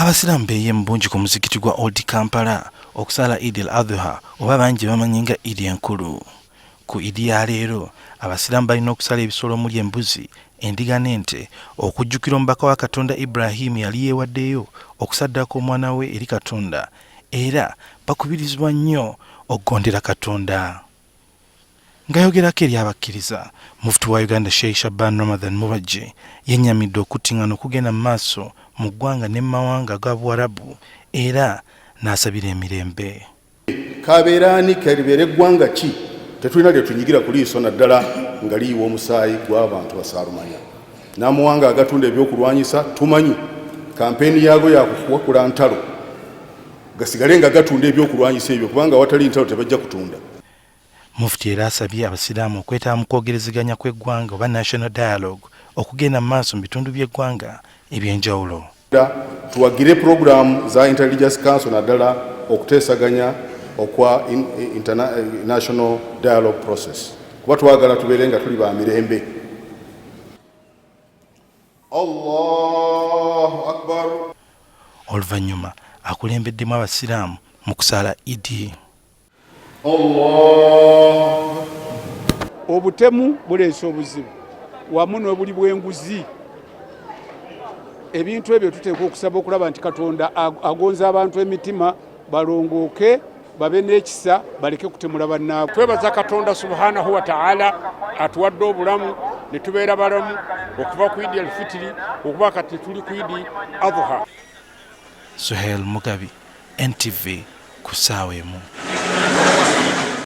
Abasiramu beeyiye bungi ku muzikiti gwa Old Kampala okusala EID AL ADHA oba bangi bamanyi nga EID enkulu. Ku EID ya leero abasiramu balina okusala ebisolo omuli embuzi, endiga n'ente okujjukira omubaka wa Katonda Ibrahim yali yeewaddeyo okusaddako omwana we eri Katonda, era bakubirizibwa nnyo okugondera Katonda. Ngayogerako eri Abakkiriza, Mufti wa Uganda Sheikh Shaban Ramathan Mubajje yennyamidde okuttingana okugenda mumaaso mu ggwanga ne mawanga ga Buwarabu era n'asabira emirembe. Kabeeraani kalibeere ggwanga ki tetulina lye tunyigira ku liiso naddala nga liyiwa omusaayi gw'abantu basaalumanya. N'amawanga agatunda ebyokulwanyisa tumanyi kampeeni yaago yakuwakula ntalo gasigale nga gatunda ebyokulwanyisa ebyo kubanga awatali ntalo tebajja kutunda. Mufti era asabye abasiraamu okwetaba mu kwogeraganya kw'eggwanga oba national dialogue okugenda mu maaso mu bitundu by'eggwanga ebyenjawulo. Tuwagire program za Intelligence Council naddala okuteesaganya okwa national dialogue process kuba twagala tubeere nga tuli ba mirembe. Allahu Akbar. Oluvannyuma akulembeddemu abasiraamu mu kusala EID. Obutemu buleese obuzibu wamu n'obuli bw'enguzi. Ebintu ebyo tuteekwa okusaba okulaba nti Katonda agonza abantu emitima balongooke babe n'ekisa baleke kutemula bannaabwe. Twebaza Katonda subhanahu wa ta'ala atuwadde obulamu ne tubeera balamu okuva ku EID al-Fitri okuba kati tuli ku EID ADHA. Suhail Mugabi, NTV, ku ssaawa emu.